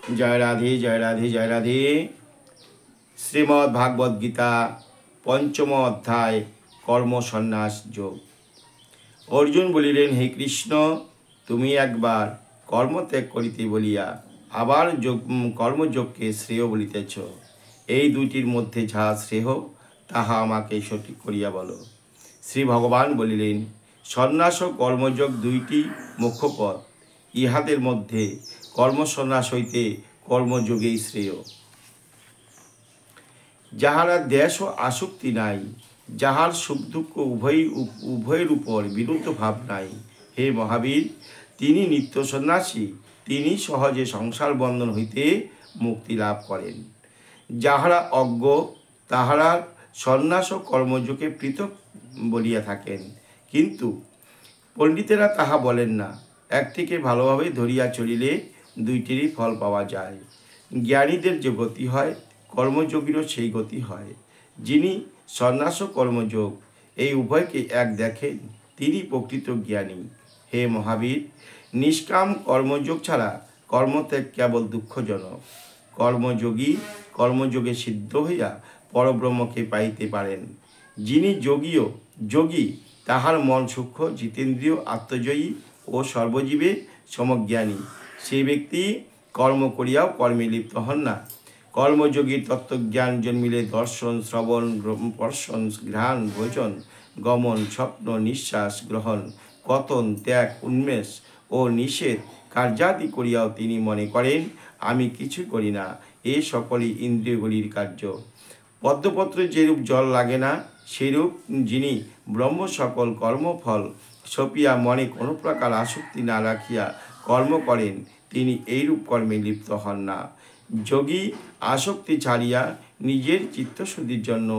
जय राधे जय राधे जय राधे। श्रीमद् भागवत गीता पंचम अध्याय कर्म सन्यास योग। अर्जुन बोलिलेन, हे कृष्ण, तुमी एक बार कर्म त्याग करिते बलिया आबार कर्मयोगके श्रेय बलितेछ। এই দুইটির মধ্যে যা শ্রেয় তাহা আমাকে সঠিক করিয়া বলো। শ্রী ভগবান বলিলেন, সন্ন্যাস ও কর্মযোগ দুইটি মুখ্য পথ। ইহাদের মধ্যে কর্মসন্ন্যাস হইতে কর্মযোগেই শ্রেয়। যাহারা দেশ ও আসক্তি নাই, যাহার সুখ দুঃখ উভয়ের উপর বিরুদ্ধ ভাব নাই, হে মহাবীর, তিনি নিত্য সন্ন্যাসী, তিনি সহজে সংসার বন্ধন হইতে মুক্তি লাভ করেন। যাহারা অজ্ঞ তাহারা সন্ন্যাস ও কর্মযোগে পৃথক বলিয়া থাকেন, কিন্তু পণ্ডিতেরা তাহা বলেন না। একটিকে ভালোভাবে ধরিয়া চলিলে দুইটিরই ফল পাওয়া যায়। জ্ঞানীদের যে গতি হয়, কর্মযোগীরও সেই গতি হয়। যিনি সন্ন্যাস ও কর্মযোগ এই উভয়কে এক দেখেন, তিনি প্রকৃত জ্ঞানী। হে মহাবীর, নিষ্কাম কর্মযোগ ছাড়া কর্মত্যাগ কেবল দুঃখজনক। কর্মযোগী কর্মযোগে সিদ্ধ হইয়া পরব্রহ্মকে পাইতে পারেন। যিনি যোগী তাহার মন সূক্ষ্ম, জিতেন্দ্রিয়, আত্মজয়ী ও সর্বজীবে সমজ্ঞানী। সেই ব্যক্তি কর্ম করিয়াও কর্মে লিপ্ত হন না। কর্মযোগীর তত্ত্বজ্ঞান জন্মিলে দর্শন, শ্রবণ, স্পর্শন, ঘ্রাণ, ভোজন, গমন, স্বপ্ন, নিঃশ্বাস গ্রহণ, পতন, ত্যাগ, উন্মেষ ও নিষেধ কার্যাদি করিয়াও তিনি মনে করেন, আমি কিছু করি না, এ সকলই ইন্দ্রিয়গুলির কার্য। পদ্মপত্রে যেরূপ জল লাগে না, সেরূপ যিনি ব্রহ্ম সকল কর্মফল সপিয়া মনে কোনো প্রকার আসক্তি না রাখিয়া কর্ম করেন, তিনি এইরূপ কর্মে লিপ্ত হন না। যোগী আসক্তি ছাড়িয়া নিজের চিত্তশুদ্ধির জন্য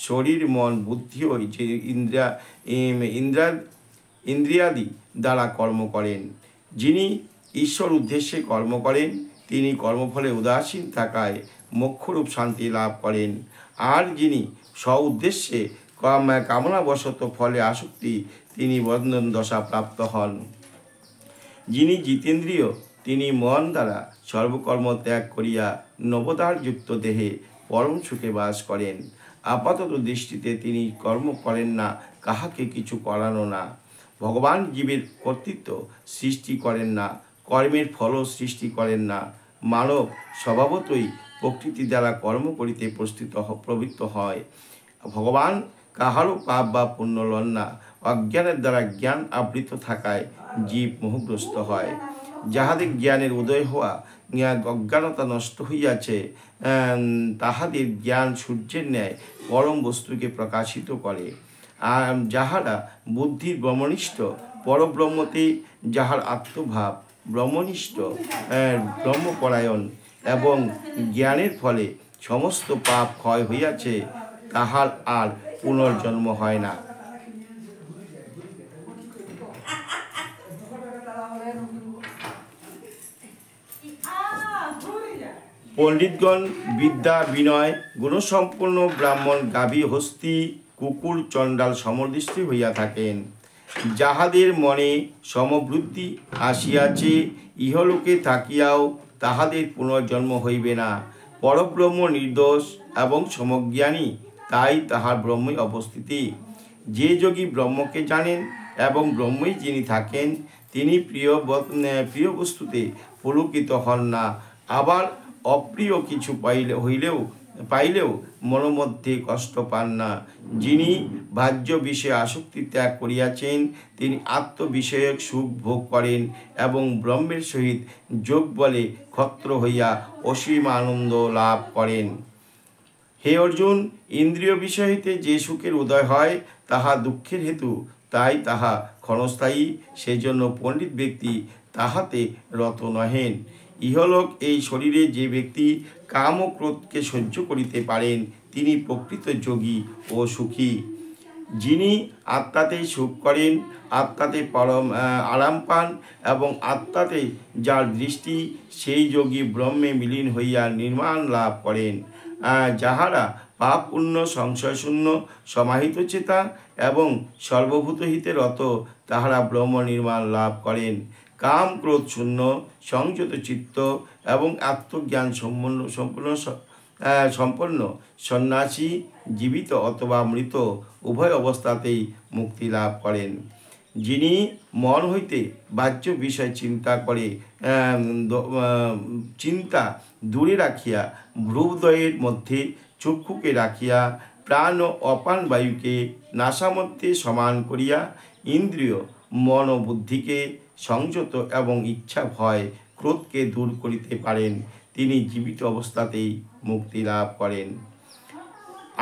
শরীর, মন, বুদ্ধি ও ইন্দ্রিয়াদি দ্বারা কর্ম করেন। যিনি ঈশ্বর উদ্দেশ্যে কর্ম করেন, তিনি কর্মফলে উদাসীন থাকায় মোক্ষরূপ শান্তি লাভ করেন। আর যিনি স্ব উদ্দেশ্যে কামনাবশত ফলে আসক্তি, তিনি বন্ধন দশা প্রাপ্ত হন। যিনি জিতেন্দ্রিয়, তিনি মন দ্বারা সর্বকর্ম ত্যাগ করিয়া নবদারযুক্ত দেহে পরম সুখে বাস করেন। আপাতত দৃষ্টিতে তিনি কর্ম করেন না, কাহাকে কিছু করানো না। ভগবান জীবের কর্তৃত্ব সৃষ্টি করেন না, কর্মের ফলও সৃষ্টি করেন না। মানব স্বভাবতই প্রকৃতি দ্বারা কর্ম করিতে প্রবৃত্ত হয়। ভগবান কাহারও পাপ বা পুণ্য লন না। অজ্ঞানের দ্বারা জ্ঞান আবৃত থাকায় জীব মোহগ্রস্ত হয়। যাহাদের জ্ঞানের উদয় হওয়া অজ্ঞানতা নষ্ট হইয়াছে, তাহাদের জ্ঞান সূর্যের ন্যায় পরম বস্তুকে প্রকাশিত করে। আর যাহারা বুদ্ধির ব্রহ্মনিষ্ঠ, পরব্রহ্মতে যাহার আত্মভাব, ব্রহ্মনিষ্ঠ, ব্রহ্মপরায়ণ এবং জ্ঞানের ফলে সমস্ত পাপ ক্ষয় হইয়াছে, তাহার আর পুনর্জন্ম হয় না। পণ্ডিতগণ বিদ্যা, বিনয়, গুণসম্পন্ন ব্রাহ্মণ, গাভী, হস্তি, কুকুর, চণ্ডাল সমদৃষ্টি হইয়া থাকেন। যাহাদের মনে সমবুদ্ধি আসিয়াছে, ইহলোকে থাকিয়াও তাহাদের পুনর্জন্ম হইবে না। পরব্রহ্ম নির্দোষ এবং সমজ্ঞানী, তাই তাহার ব্রহ্মই অবস্থিতি। যে যোগী ব্রহ্মকে জানেন এবং ব্রহ্মই যিনি থাকেন, তিনি প্রিয় বস্তুতে পুলকিত হন না। আবার অপ্রিয় কিছু পাইলেও মনোমধ্যে কষ্ট পান না। যিনি বাহ্য বিষয়ে আসক্তি ত্যাগ করিয়াছেন, তিনি আত্মবিষয়ক সুখ ভোগ করেন এবং ব্রহ্মের সহিত যোগ বলে ক্ষত্র হইয়া অসীম আনন্দ লাভ করেন। হে অর্জুন, ইন্দ্রিয় বিষয় হইতে যে সুখের উদয় হয়, তাহা দুঃখের হেতু, তাই তাহা ক্ষণস্থায়ী। সেজন্য পণ্ডিত ব্যক্তি তাহাতে রত নহেন। ইহলোক এই শরীরে যে ব্যক্তি কাম ও ক্রোধকে সহ্য করিতে পারেন, তিনি প্রকৃত যোগী ও সুখী। যিনি আত্মাতেই সুখ করেন, আত্মাতে পরম আরাম পান এবং আত্মাতে যার দৃষ্টি, সেই যোগী ব্রহ্মে মিলীন হইয়া নির্মাণ লাভ করেন। যাহারা পাপ পুণ্য সংশয়শূন্য, সমাহিত চেতা এবং সর্বভূত হিতে রত, তাহারা ব্রহ্ম নির্মাণ লাভ করেন। কাম ক্রোধ শূন্য সংযত চিত্ত এবং আত্মজ্ঞান সম্পন্ন সন্ন্যাসী জীবিত অথবা মৃত উভয় অবস্থাতেই মুক্তি লাভ করেন। যিনি মন হইতে বাহ্য বিষয় চিন্তা দূরে রাখিয়া ভ্রুদয়ের মধ্যে চক্ষুকে রাখিয়া প্রাণ ও অপান বায়ুকে নাসামধ্যে সমান করিয়া ইন্দ্রিয় মন ও বুদ্ধিকে সংযত এবং ইচ্ছা ভয় ক্রোধকে দূর করিতে পারেন, তিনি জীবিত অবস্থাতেই মুক্তি লাভ করেন।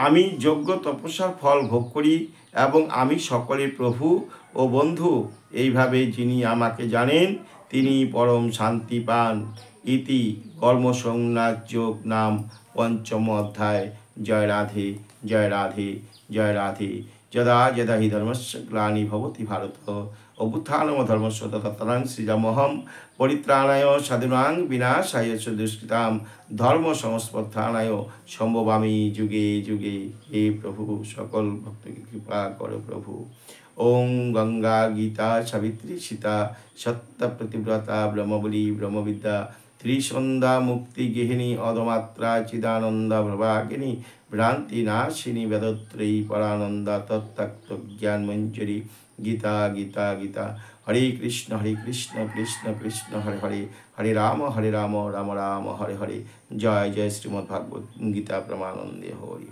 আমি যজ্ঞ তপস্যার ফল ভোগ করি এবং আমি সকলের প্রভু ও বন্ধু, এইভাবে যিনি আমাকে জানেন তিনি পরম শান্তি পান। ইতি কর্মসন্ন্যাস যোগ নাম পঞ্চম অধ্যায়। জয় রাধে, জয় রাধে, জয় রাধে। যদা যদা হি ধর্মস্য গ্লানি ভবতি ভারত অভ্যুত্থানম ধর্মস্য ততঃ সৃজামহং পরিত্রাণায় সাধুনাং বিনাশায় চ দুষ্কৃতাম ধর্ম সংস্পর্ধানায় সম্ভবামি যুগে যুগে। হে প্রভু, সকল ভক্তকে কৃপা করো প্রভু। ওং গঙ্গা গীতা সাবিত্রী সীতা সত্য প্রতিব্রতা ব্রহ্মবলী ব্রহ্মবিদ্যা ত্রিসন্ধ্যা মুক্তি গেহিনী অদমাত্রা চিদানন্দা প্রভাগিনী ভ্রান্তি নাশিনী বেদত্রয়ী পরানন্দা তত্ত্ব জ্ঞান মঞ্জরি গীতা গীতা গীতা। হরে কৃষ্ণ কৃষ্ণ কৃষ্ণ হরে হরে, হরে রাম রাম রাম হরে হরে। জয় জয় শ্রীমদ্ ভাগবত গীতা প্রমানন্দে হরি।